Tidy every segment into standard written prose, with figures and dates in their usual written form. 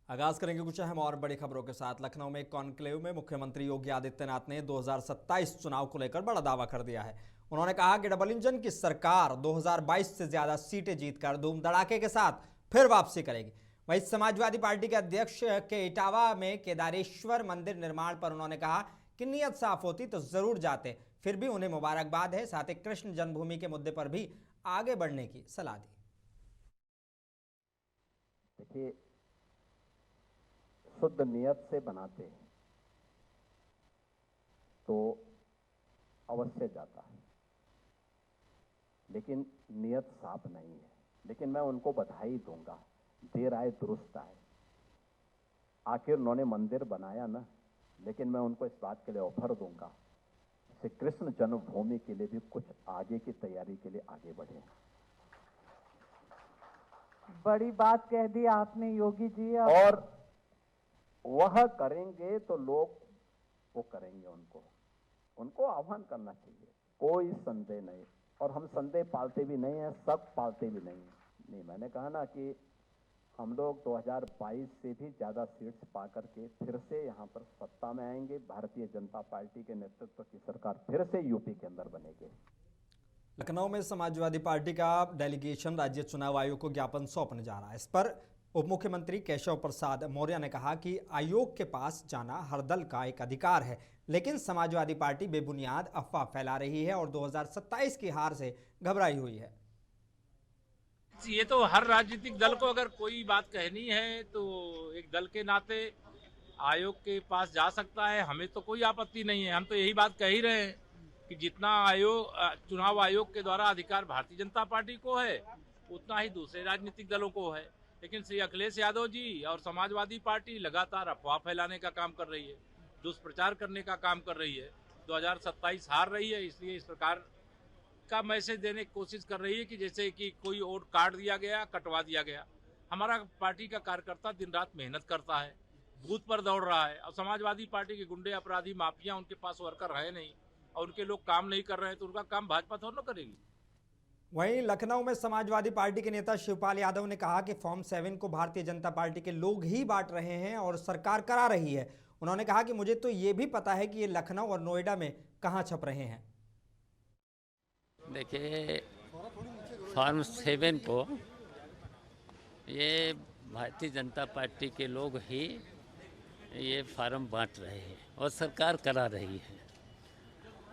आगाज करेंगे कुछ अहम और बड़ी खबरों के साथ। लखनऊ में कॉन्क्लेव में मुख्यमंत्री योगी आदित्यनाथ ने 2027 चुनाव को लेकर बड़ा दावा कर दिया है। उन्होंने कहा कि डबल इंजन की सरकार 2022 से ज्यादा सीटें जीतकर धूम धड़ाके के साथ फिर वापसी करेगी। वहीं समाजवादी पार्टी के अध्यक्ष के इटावा में केदारेश्वर मंदिर निर्माण पर उन्होंने कहा कि नियत साफ होती तो जरूर जाते, फिर भी उन्हें मुबारकबाद है। साथ ही कृष्ण जन्मभूमि के मुद्दे पर भी आगे बढ़ने की सलाह दी। देखिए, शुद्ध नियत से बनाते हैं तो अवश्य जाता है, लेकिन नियत साफ नहीं है। लेकिन मैं उनको बधाई दूंगा, देर आए दुरुस्त आए। आखिर उन्होंने मंदिर बनाया ना, लेकिन मैं उनको इस बात के लिए ऑफर दूंगा, श्री कृष्ण जन्मभूमि के लिए भी कुछ आगे की तैयारी के लिए आगे बढ़े। बड़ी बात कह दी आपने योगी जी। और वह करेंगे तो लोग वो करेंगे, उनको आह्वान करना चाहिए, कोई संदेह नहीं। और हम संदेह पालते भी नहीं हैं, शक पालते भी नहीं। मैंने कहा ना कि हम लोग 2022 से भी ज्यादा सीट्स पा करके फिर से यहाँ पर सत्ता में आएंगे। भारतीय जनता पार्टी के नेतृत्व की सरकार फिर से यूपी के अंदर बनेगी। लखनऊ में समाजवादी पार्टी का डेलीगेशन राज्य चुनाव आयोग को ज्ञापन सौंपने जा रहा है। इस पर उप मुख्यमंत्री केशव प्रसाद मौर्य ने कहा कि आयोग के पास जाना हर दल का एक अधिकार है, लेकिन समाजवादी पार्टी बेबुनियाद अफवाह फैला रही है और 2027 की हार से घबराई हुई है। ये तो हर राजनीतिक दल को अगर कोई बात कहनी है तो एक दल के नाते आयोग के पास जा सकता है, हमें तो कोई आपत्ति नहीं है। हम तो यही बात कह ही रहे हैं कि जितना चुनाव आयोग के द्वारा अधिकार भारतीय जनता पार्टी को है, उतना ही दूसरे राजनीतिक दलों को है। लेकिन श्री अखिलेश यादव जी और समाजवादी पार्टी लगातार अफवाह फैलाने का काम कर रही है, दुष्प्रचार करने का काम कर रही है। 2027 हार रही है, इसलिए इस प्रकार का मैसेज देने की कोशिश कर रही है कि जैसे कि कोई वोट काट दिया गया, कटवा दिया गया। हमारा पार्टी का कार्यकर्ता दिन रात मेहनत करता है, बूथ पर दौड़ रहा है। और समाजवादी पार्टी के गुंडे, अपराधी, माफिया, उनके पास वर्कर है नहीं और उनके लोग काम नहीं कर रहे हैं, तो उनका काम भाजपा थोड़ा ना करेगी। वहीं लखनऊ में समाजवादी पार्टी के नेता शिवपाल यादव ने कहा कि फॉर्म 7 को भारतीय जनता पार्टी के लोग ही बांट रहे हैं और सरकार करा रही है। उन्होंने कहा कि मुझे तो ये भी पता है कि ये लखनऊ और नोएडा में कहां छप रहे हैं। देखिए, फॉर्म 7 को ये भारतीय जनता पार्टी के लोग ही ये फार्म बांट रहे हैं और सरकार करा रही है।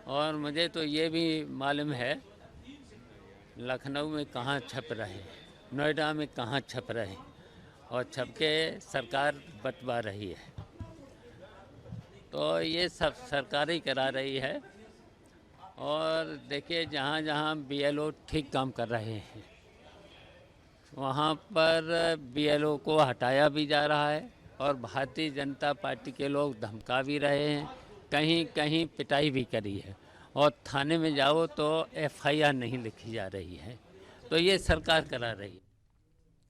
और मुझे तो ये भी मालूम है लखनऊ में कहाँ छप रहे, नोएडा में कहाँ छप रहे, और छप के सरकार बंटवा रही है। तो ये सब सरकार ही करा रही है। और देखिए, जहाँ जहाँ BLO ठीक काम कर रहे हैं वहाँ पर BLO को हटाया भी जा रहा है और भारतीय जनता पार्टी के लोग धमका भी रहे हैं, कहीं कहीं पिटाई भी करी है और थाने में जाओ तो FIR नहीं लिखी जा रही है। तो ये सरकार करा रही है।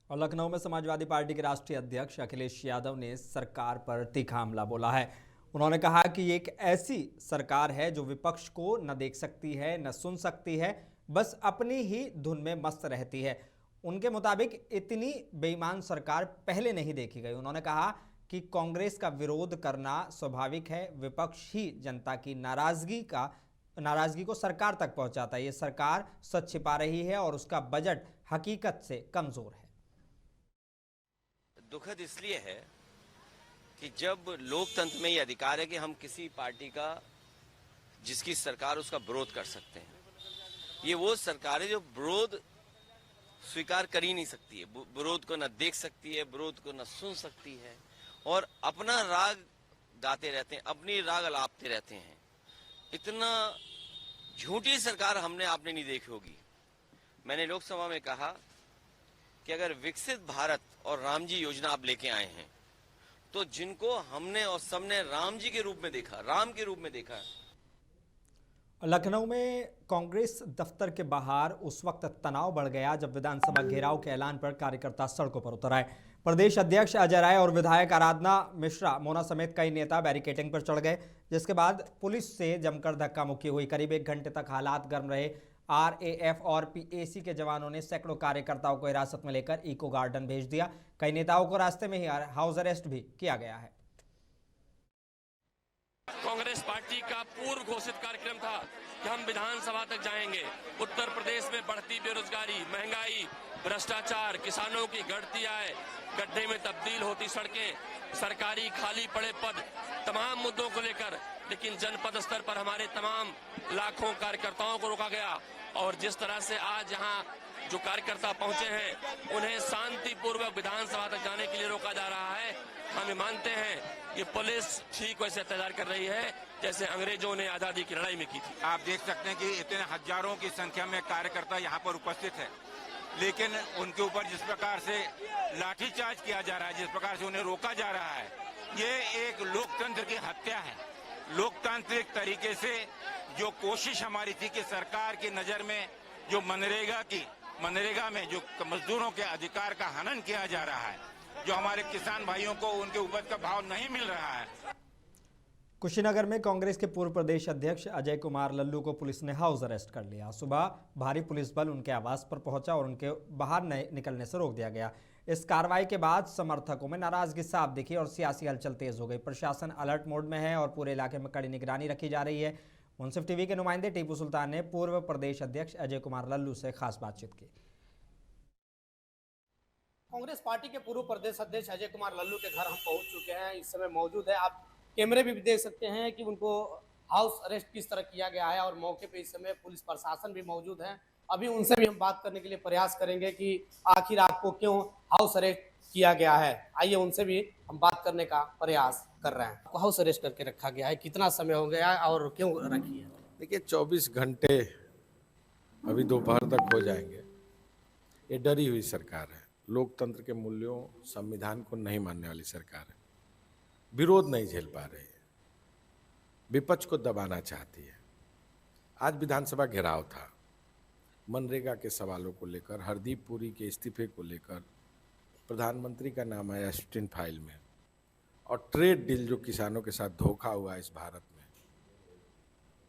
और लखनऊ में समाजवादी पार्टी के राष्ट्रीय अध्यक्ष अखिलेश यादव ने सरकार पर तीखा हमला बोला है। उन्होंने कहा कि ये एक ऐसी सरकार है जो विपक्ष को न देख सकती है, न सुन सकती है, बस अपनी ही धुन में मस्त रहती है। उनके मुताबिक इतनी बेईमान सरकार पहले नहीं देखी गई। उन्होंने कहा कि कांग्रेस का विरोध करना स्वाभाविक है, विपक्ष ही जनता की नाराजगी को सरकार तक पहुंचाता है। ये सरकार सच छिपा रही है और उसका बजट हकीकत से कमजोर है। दुखद इसलिए है कि जब लोकतंत्र में ये अधिकार है कि हम किसी पार्टी का, जिसकी सरकार, उसका विरोध कर सकते हैं। ये वो सरकार है जो विरोध स्वीकार कर ही नहीं सकती है, विरोध को न देख सकती है, विरोध को न सुन सकती है और अपना राग गाते रहते हैं, अपनी राग अलापते रहते हैं। इतना झूठी सरकार आपने नहीं देखी होगी। मैंने लोकसभा में कहा कि अगर विकसित भारत और राम जी योजना आप लेके आए हैं तो जिनको हमने और सबने राम जी के रूप में देखा, राम के रूप में देखा है। लखनऊ में कांग्रेस दफ्तर के बाहर उस वक्त तनाव बढ़ गया जब विधानसभा घेराव के ऐलान पर कार्यकर्ता सड़कों पर उतर आए। प्रदेश अध्यक्ष अजय राय और विधायक आराधना मिश्रा मोना समेत कई नेता बैरिकेडिंग पर चढ़ गए, जिसके बाद पुलिस से जमकर धक्का मुक्की हुई। करीब 1 घंटे तक हालात गर्म रहे। RAF और PAC के जवानों ने सैकड़ों कार्यकर्ताओं को हिरासत में लेकर इको गार्डन भेज दिया। कई नेताओं को रास्ते में ही हाउस अरेस्ट भी किया गया है। कांग्रेस पार्टी का पूर्व घोषित कार्यक्रम था कि हम विधानसभा तक जाएंगे। उत्तर प्रदेश में बढ़ती बेरोजगारी, महंगाई, भ्रष्टाचार, किसानों की घटती आय, गड्ढे में तब्दील होती सड़कें, सरकारी खाली पड़े पद, तमाम मुद्दों को लेकर, लेकिन जनपद स्तर पर हमारे तमाम लाखों कार्यकर्ताओं को रोका गया। और जिस तरह से आज यहाँ जो कार्यकर्ता पहुंचे हैं उन्हें शांतिपूर्वक विधानसभा तक जाने के लिए रोका जा रहा है। हम मानते हैं ये पुलिस ठीक वैसे अत्याचार कर रही है जैसे अंग्रेजों ने आजादी की लड़ाई में की थी। आप देख सकते हैं कि इतने हजारों की संख्या में कार्यकर्ता यहाँ पर उपस्थित है, लेकिन उनके ऊपर जिस प्रकार से लाठीचार्ज किया जा रहा है, जिस प्रकार से उन्हें रोका जा रहा है, ये एक लोकतंत्र की हत्या है। लोकतांत्रिक तरीके से जो कोशिश हमारी थी कि सरकार की नजर में जो मनरेगा में जो मजदूरों के अधिकार का हनन किया जा रहा है, जो हमारे किसान भाइयों को उनके उपज का भाव नहीं मिल रहा है। कुशीनगर में कांग्रेस के पूर्व प्रदेश अध्यक्ष अजय कुमार लल्लू को पुलिस ने हाउस अरेस्ट कर लिया। सुबह भारी पुलिस बल उनके आवास पर पहुंचा और उनके बाहर निकलने से रोक दिया गया। इस कार्रवाई के बाद समर्थकों में नाराजगी साफ दिखी और सियासी हलचल तेज हो गई। प्रशासन अलर्ट मोड में है और पूरे इलाके में कड़ी निगरानी रखी जा रही है। मुंसिफ टीवी के नुमाइंदे टीपू सुल्तान ने पूर्व प्रदेश अध्यक्ष अजय कुमार लल्लू से खास बातचीत की। कांग्रेस पार्टी के पूर्व प्रदेश अध्यक्ष अजय कुमार लल्लू के घर हम पहुंच चुके हैं, इस समय मौजूद है। आप कैमरे भी देख सकते हैं कि उनको हाउस अरेस्ट किस तरह किया गया है और मौके पे इस समय पुलिस प्रशासन भी मौजूद है। अभी उनसे भी हम बात करने के लिए प्रयास करेंगे कि आखिर आपको क्यों हाउस अरेस्ट किया गया है। आइए उनसे भी हम बात करने का प्रयास कर रहे हैं। आपको हाउस अरेस्ट करके रखा गया है, कितना समय हो गया है और क्यों रखी है? देखिए 24 घंटे अभी दोपहर तक हो जाएंगे। ये डरी हुई सरकार है, लोकतंत्र के मूल्यों, संविधान को नहीं मानने वाली सरकार है, विरोध नहीं झेल पा रही है, विपक्ष को दबाना चाहती है। आज विधानसभा घेराव था, मनरेगा के सवालों को लेकर, हरदीप पुरी के इस्तीफे को लेकर, प्रधानमंत्री का नाम आया स्टिन फाइल में, और ट्रेड डील जो किसानों के साथ धोखा हुआ इस भारत में,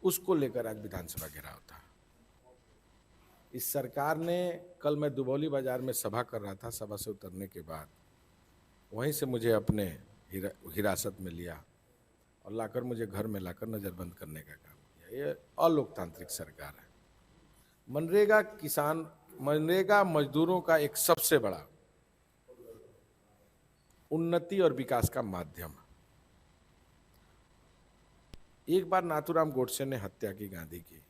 उसको लेकर आज विधानसभा घेराव था। इस सरकार ने, कल मैं दुबौली बाजार में सभा कर रहा था, सभा से उतरने के बाद वहीं से मुझे अपने हिरासत में लिया और लाकर मुझे घर में लाकर नज़रबंद करने का काम किया। ये अलोकतांत्रिक सरकार है। मनरेगा मजदूरों का एक सबसे बड़ा उन्नति और विकास का माध्यम। एक बार नाथूराम गोडसे ने हत्या की गांधी की।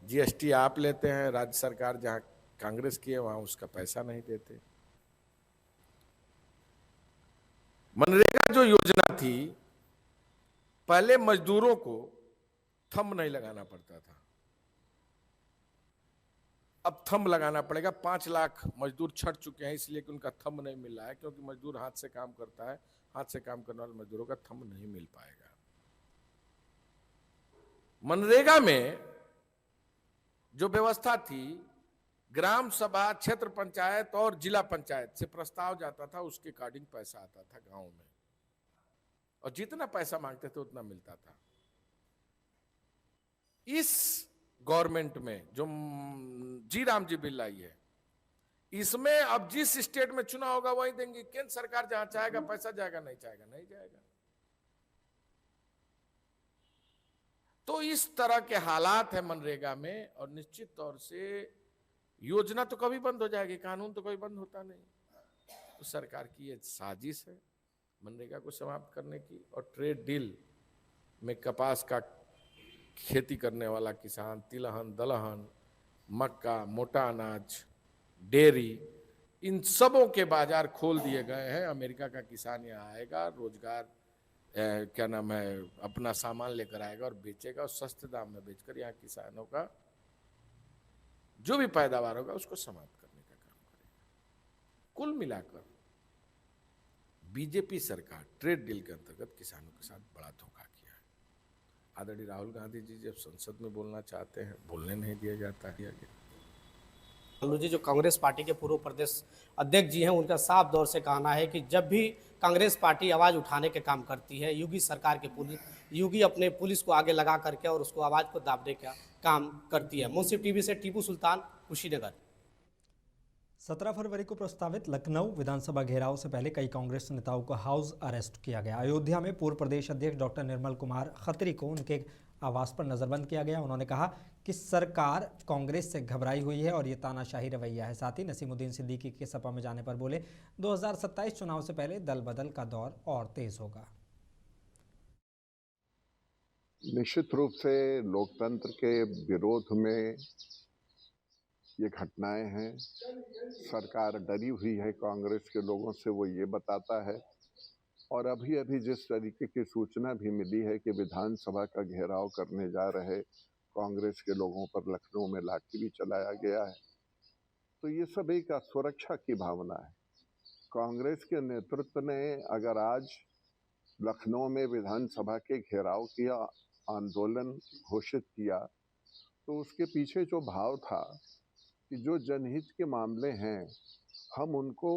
जीएसटी आप लेते हैं, राज्य सरकार जहां कांग्रेस की है वहां उसका पैसा नहीं देते। मनरेगा जो योजना थी, पहले मजदूरों को थंब नहीं लगाना पड़ता था, अब थंब लगाना पड़ेगा। 5 लाख मजदूर छट चुके हैं इसलिए कि उनका थंब नहीं मिल रहा है, क्योंकि मजदूर हाथ से काम करता है, हाथ से काम करने वाले मजदूरों का थंब नहीं मिल पाएगा। मनरेगा में जो व्यवस्था थी, ग्राम सभा, क्षेत्र पंचायत और जिला पंचायत से प्रस्ताव जाता था, उसके अकॉर्डिंग पैसा आता था गांव में, और जितना पैसा मांगते थे उतना मिलता था। इस गवर्नमेंट में जो जी राम जी बिल आई है, इसमें अब जिस स्टेट में चुनाव होगा वही देंगे। केंद्र सरकार जहां चाहेगा पैसा जाएगा, नहीं चाहेगा नहीं जाएगा। तो इस तरह के हालात है मनरेगा में, और निश्चित तौर से योजना तो कभी बंद हो जाएगी, कानून तो कभी बंद होता नहीं। तो सरकार की ये साजिश है मनरेगा को समाप्त करने की। और ट्रेड डील में कपास का खेती करने वाला किसान, तिलहन, दलहन, मक्का, मोटा अनाज, डेयरी, इन सबों के बाजार खोल दिए गए हैं। अमेरिका का किसान यहाँ आएगा, रोजगार अपना सामान लेकर आएगा और बेचेगा, और सस्ते दाम में बेचकर यहाँ किसानों का जो भी पैदावार होगा उसको समाप्त करने का काम करेगा। कुल मिलाकर बीजेपी सरकार ट्रेड डील के अंतर्गत किसानों के साथ बड़ा धोखा किया है। आदरणीय राहुल गांधी जी जब संसद में बोलना चाहते हैं, बोलने नहीं दिया जाता है। लल्लू जी जो कांग्रेस पार्टी के पूर्व प्रदेश अध्यक्ष जी हैं, उनका साफ तौर से कहना है कि जब भी कांग्रेस पार्टी आवाज़ उठाने के काम करती है, योगी सरकार के योगी अपने पुलिस को आगे लगा करके और उसको आवाज़ को दाबने का काम करती है। मुंसिफ टीवी से टीपू सुल्तान, कुशीनगर। 17 फरवरी को प्रस्तावित लखनऊ विधानसभा घेराव से पहले कई कांग्रेस नेताओं को हाउस अरेस्ट किया गया। अयोध्या में पूर्व प्रदेश अध्यक्ष डॉक्टर निर्मल कुमार खत्री को उनके आवास पर नजरबंद किया गया। उन्होंने कहा कि सरकार कांग्रेस से घबराई हुई है और ये तानाशाही रवैया है। साथ ही नसीमुद्दीन सिद्दीकी के सपा में जाने पर बोले 2027 चुनाव से पहले दल बदल का दौर और तेज होगा। निश्चित रूप से लोकतंत्र के विरोध में ये घटनाएं हैं। सरकार डरी हुई है कांग्रेस के लोगों से, वो ये बताता है। और अभी अभी जिस तरीके की सूचना भी मिली है कि विधानसभा का घेराव करने जा रहे कांग्रेस के लोगों पर लखनऊ में लाठी भी चलाया गया है, तो ये सब एक असुरक्षा की भावना है। कांग्रेस के नेतृत्व ने अगर आज लखनऊ में विधानसभा के घेराव किया, आंदोलन घोषित किया, तो उसके पीछे जो भाव था कि जो जनहित के मामले हैं हम उनको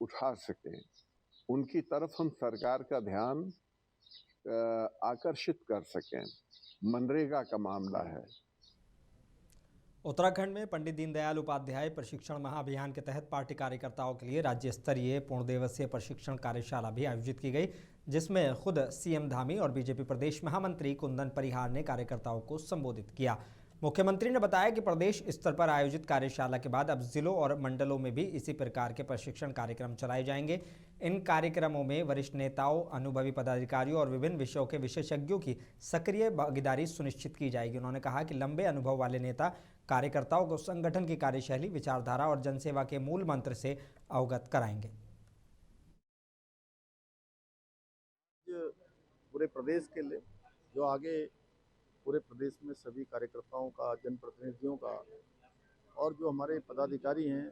उठा सकें, उनकी तरफ हम सरकार का ध्यान आकर्षित कर सकें। मनरेगा का मामला है। उत्तराखंड में पंडित दीनदयाल उपाध्याय प्रशिक्षण महाअभियान के तहत पार्टी कार्यकर्ताओं के लिए राज्य स्तरीय पूर्ण दिवसीय प्रशिक्षण कार्यशाला भी आयोजित की गई, जिसमें खुद सीएम धामी और बीजेपी प्रदेश महामंत्री कुंदन परिहार ने कार्यकर्ताओं को संबोधित किया। मुख्यमंत्री ने बताया कि प्रदेश स्तर पर आयोजित कार्यशाला के बाद अब जिलों और मंडलों में भी इसी प्रकार के प्रशिक्षण कार्यक्रम चलाए जाएंगे। इन कार्यक्रमों में वरिष्ठ नेताओं, अनुभवी पदाधिकारियों और विभिन्न विषयों के विशेषज्ञों की सक्रिय भागीदारी सुनिश्चित की जाएगी। उन्होंने कहा कि लंबे अनुभव वाले नेता कार्यकर्ताओं को संगठन की कार्यशैली, विचारधारा और जनसेवा के मूल मंत्र से अवगत कराएंगे। पूरे प्रदेश के लिए जो आगे पूरे प्रदेश में सभी कार्यकर्ताओं का, जनप्रतिनिधियों का और जो हमारे पदाधिकारी हैं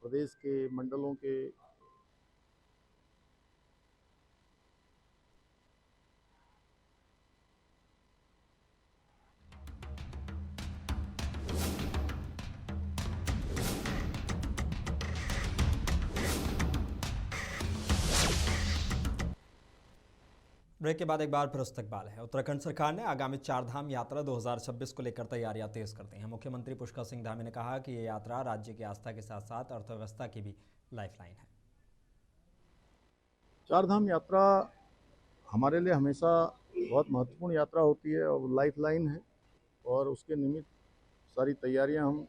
प्रदेश के मंडलों के, ब्रेक के बाद एक बार फिर इस्तकबाल है। उत्तराखंड सरकार ने आगामी चारधाम यात्रा 2026 को लेकर तैयारियां तेज कर दी हैं। मुख्यमंत्री पुष्कर सिंह धामी ने कहा कि ये यात्रा राज्य की आस्था के साथ साथ अर्थव्यवस्था की भी लाइफलाइन है। चारधाम यात्रा हमारे लिए हमेशा बहुत महत्वपूर्ण यात्रा होती है और लाइफलाइन है, और उसके निमित्त सारी तैयारियां हम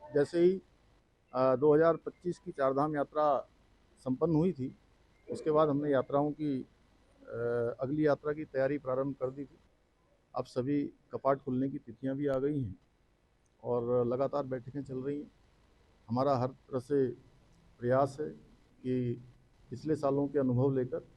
जैसे ही 2025 की चारधाम यात्रा संपन्न हुई थी, उसके बाद हमने यात्राओं की अगली यात्रा की तैयारी प्रारंभ कर दी थी। अब सभी कपाट खुलने की तिथियां भी आ गई हैं और लगातार बैठकें चल रही हैं। हमारा हर तरह से प्रयास है कि पिछले सालों के अनुभव लेकर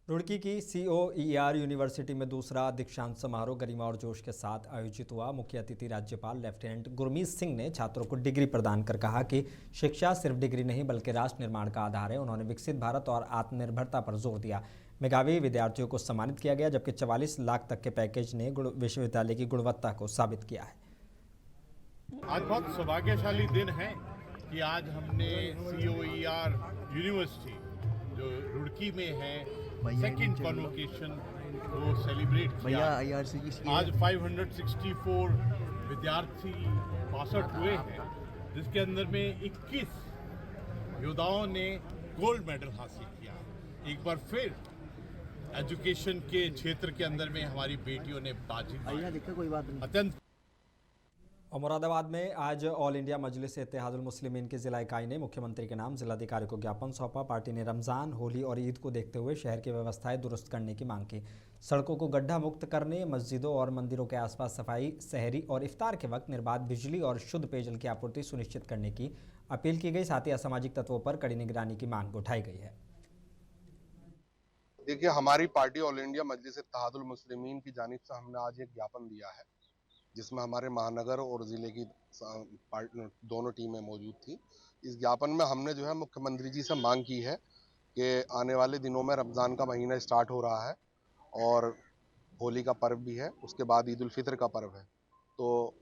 रुड़की की COER यूनिवर्सिटी में दूसरा दीक्षांत समारोह गरिमा और जोश के साथ आयोजित हुआ। मुख्य अतिथि राज्यपाल लेफ्टिनेंट गुरमीत सिंह ने छात्रों को डिग्री प्रदान कर कहा कि शिक्षा सिर्फ डिग्री नहीं बल्कि राष्ट्र निर्माण का आधार है। उन्होंने विकसित भारत और आत्मनिर्भरता पर जोर दिया। मेधावी विद्यार्थियों को सम्मानित किया गया, जबकि 44 लाख तक के पैकेज ने विश्वविद्यालय की गुणवत्ता को साबित किया है। आज बहुत सौभाग्यशाली दिन है कि आज हमने COER यूनिवर्सिटी जो रुड़की में है सेकेंड कॉन्वोकेशन को सेलिब्रेट किया। आज 564 विद्यार्थी पास आउट हुए हैं, जिसके अंदर में 21 योद्धाओं ने गोल्ड मेडल हासिल किया। एक बार फिर एजुकेशन के क्षेत्र के अंदर में हमारी बेटियों ने बाजी अत्यंत। और मुरादाबाद में आज ऑल इंडिया मजलिस इत्तेहादुल मुस्लिमीन की जिला इकाई ने मुख्यमंत्री के नाम जिलाधिकारी को ज्ञापन सौंपा। पार्टी ने रमज़ान, होली और ईद को देखते हुए शहर की व्यवस्थाएं दुरुस्त करने की मांग की। सड़कों को गड्ढा मुक्त करने, मस्जिदों और मंदिरों के आसपास सफाई, सहरी और इफ्तार के वक्त निर्बाध बिजली और शुद्ध पेयजल की आपूर्ति सुनिश्चित करने की अपील की गई। साथ ही असामाजिक तत्वों पर कड़ी निगरानी की मांग उठाई गई है। देखिए, हमारी पार्टी ऑल इंडिया मजलिस इत्तेहादुल मुस्लिमीन की जानिब से हमने आज एक ज्ञापन दिया है, जिसमें हमारे महानगर और ज़िले की दोनों टीमें मौजूद थी। इस ज्ञापन में हमने जो है मुख्यमंत्री जी से मांग की है कि आने वाले दिनों में रमज़ान का महीना स्टार्ट हो रहा है और होली का पर्व भी है, उसके बाद ईद उल फितर का पर्व है, तो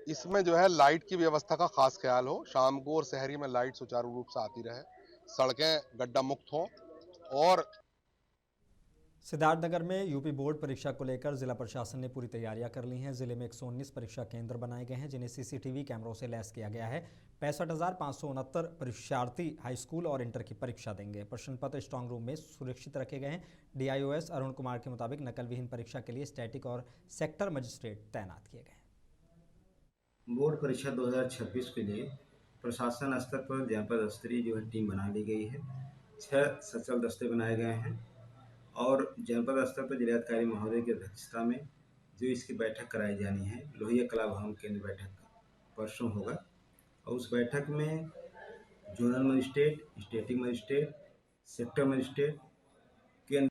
इसमें जो है लाइट की व्यवस्था का खास ख्याल हो। शाम को और शहरी में लाइट सुचारू रूप से आती रहे, सड़कें गड्ढा मुक्त हों। और सिद्धार्थनगर में यूपी बोर्ड परीक्षा को लेकर जिला प्रशासन ने पूरी तैयारियां कर ली हैं। जिले में 119 परीक्षा केंद्र बनाए गए हैं, जिन्हें CCTV कैमरों से लैस किया गया है। 65,569 परीक्षार्थी हाई स्कूल और इंटर की परीक्षा देंगे। प्रश्न पत्र स्ट्रांग रूम में सुरक्षित रखे गए हैं। DIOS अरुण कुमार के मुताबिक नकल विहीन परीक्षा के लिए स्टैटिक और सेक्टर मजिस्ट्रेट तैनात किए गए। बोर्ड परीक्षा 2026 के लिए प्रशासन स्तर पर जनपद स्तरीय टीम बना ली गई है। 6 सचल दस्ते बनाए गए हैं और जनपद स्तर पर जिलाधिकारी महोदय की अध्यक्षता में जो इसकी बैठक कराई जानी है, लोहिया कला भवन केंद्र बैठक परसों होगा और उस बैठक में zonal magistrate, static magistrate, sector magistrate के।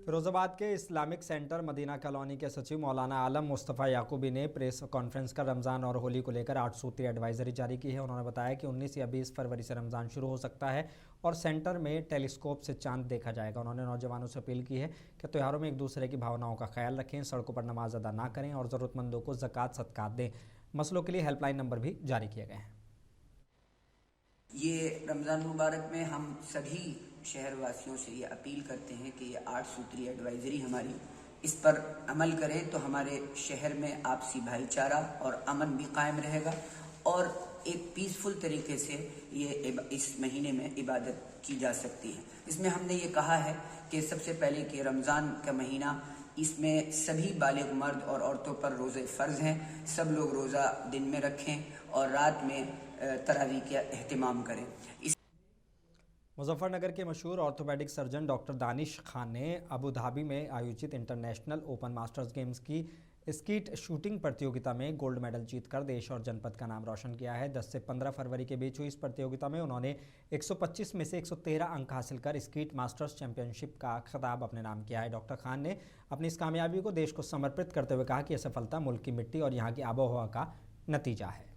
फिरोजाबाद के इस्लामिक सेंटर मदीना कॉलोनी के सचिव मौलाना आलम मुस्तफ़ा याकूबी ने प्रेस कॉन्फ्रेंस कर रमज़ान और होली को लेकर 8 सूत्रीय एडवाइजरी जारी की है। उन्होंने बताया कि 19 या 20 फरवरी से रमज़ान शुरू हो सकता है और सेंटर में टेलीस्कोप से चांद देखा जाएगा। उन्होंने नौजवानों से अपील की है कि त्योहारों में एक दूसरे की भावनाओं का ख्याल रखें, सड़कों पर नमाज अदा ना करें और ज़रूरतमंदों को ज़कात सदकात दें। मसलों के लिए हेल्पलाइन नंबर भी जारी किए गए हैं। ये रमज़ान मुबारक में हम सभी शहरवासियों से ये अपील करते हैं कि ये 8 सूत्रीय एडवाइजरी हमारी, इस पर अमल करें तो हमारे शहर में आपसी भाईचारा और अमन भी कायम रहेगा और एक पीसफुल तरीके से ये इस महीने में इबादत की जा सकती है। इसमें हमने ये कहा है कि सबसे पहले कि रमज़ान का महीना, इसमें सभी बालिग मर्द और औरतों पर रोज़े फ़र्ज़ हैं। सब लोग रोज़ा दिन में रखें और रात में तरावी का एहतिमाम करें। मुजफ्फरनगर के मशहूर orthopaedic surgeon doctor Danish Khan ने अबू धाबी में आयोजित इंटरनेशनल ओपन मास्टर्स गेम्स की स्कीट शूटिंग प्रतियोगिता में गोल्ड मेडल जीतकर देश और जनपद का नाम रोशन किया है। 10 से 15 फरवरी के बीच हुई इस प्रतियोगिता में उन्होंने 125 में से 113 अंक हासिल कर स्कीट मास्टर्स चैंपियनशिप का खिताब अपने नाम किया है। डॉक्टर खान ने अपनी इस कामयाबी को देश को समर्पित करते हुए कहा कि यह सफलता मुल्क की मिट्टी और यहाँ की आबोहवा का नतीजा है।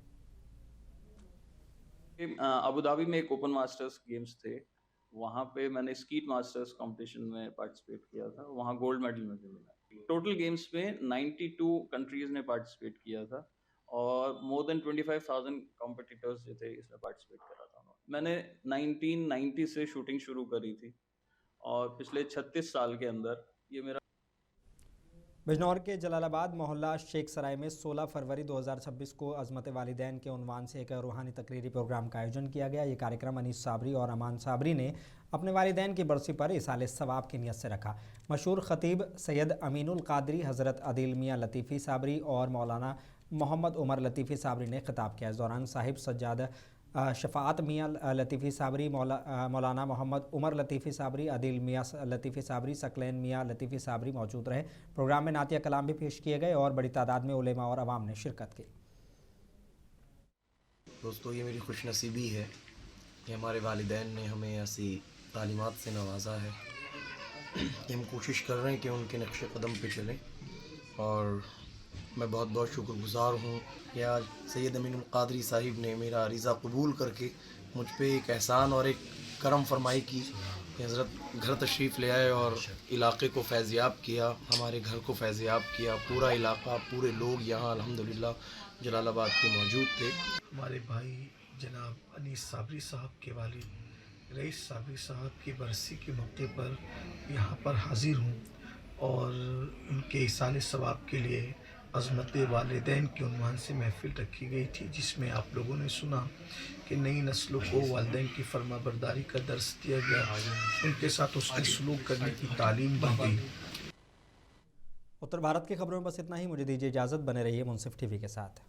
अबू धाबी में एक ओपन मास्टर्स गेम्स थे, वहाँ पे मैंने स्कीट मास्टर्स कंपटीशन में पार्टिसिपेट किया था, वहाँ गोल्ड मेडल मुझे मिला। टोटल गेम्स में 92 कंट्रीज़ ने पार्टिसिपेट किया था और मोर देन 25,000 कॉम्पिटिटर्स जो थे इसमें पार्टिसिपेट करा था। मैंने 1990 से शूटिंग शुरू करी थी और पिछले 36 साल के अंदर ये मेरा। बिजनौर के जलालाबाद मोहल्ला शेख सराय में 16 फरवरी 2026 को अज़मत वालिदैन के उन्वान से एक रूहानी तकरीरी प्रोग्राम का आयोजन किया गया। ये कार्यक्रम अनीस साबरी और अमान साबरी ने अपने वालिदैन की बरसी पर इसाले सवाब की नियत से रखा। मशहूर ख़तीब सैयद अमीनुल कादरी, हज़रत अदील मियाँ लतीफ़ी साबरी और मौलाना मोहम्मद उमर लतीफ़ी साबरी ने खिताब किया। इस दौरान साहिब सज्जाद शफ़ाअत मियाँ लतीफ़ी साबरी, मौलाना मोहम्मद उमर लतीफ़ी साबरी, अदील मियाँ लतीफ़ी साबरी, सकलैन मियाँ लतीफ़ी साबरी मौजूद रहे। प्रोग्राम में नातिया कलाम भी पेश किए गए और बड़ी तादाद में उलेमा और अवाम ने शिरकत की। दोस्तों, ये मेरी खुशनसीबी है कि हमारे वालिदैन ने हमें ऐसी तालीमात से नवाजा है कि हम कोशिश कर रहे हैं कि उनके नक्श कदम पे चलें और मैं बहुत बहुत शुक्रगुज़ार हूँ कि आज सैयद अमीनुल कादरी साहिब ने मेरा अरीज़ा कबूल करके मुझ पे एक एहसान और एक करम फरमाई की कि हज़रत घर तशरीफ़ ले आए और इलाके को फैज़याब किया, हमारे घर को फैज़याब किया। पूरा इलाका, पूरे लोग यहाँ अल्हम्दुलिल्लाह जलालाबाद के मौजूद थे। हमारे भाई जनाब अनीस साबरी साहब के वालिद रईस साबरी साहब की बरसी के मौके पर यहाँ पर हाज़िर हूँ और उनके इसाले सवाब के लिए अज़मत वालिदैन के उन्वान से महफ़िल रखी गई थी, जिसमें आप लोगों ने सुना कि नई नस्लों को वालिदैन की फरमाबरदारी का दर्स दिया गया, उनके साथ उसका सलूक करने की तालीम दी गई। उत्तर भारत की खबरों में बस इतना ही। मुझे दीजिए इजाज़त, बने रहिए मुंसिफ टीवी के साथ।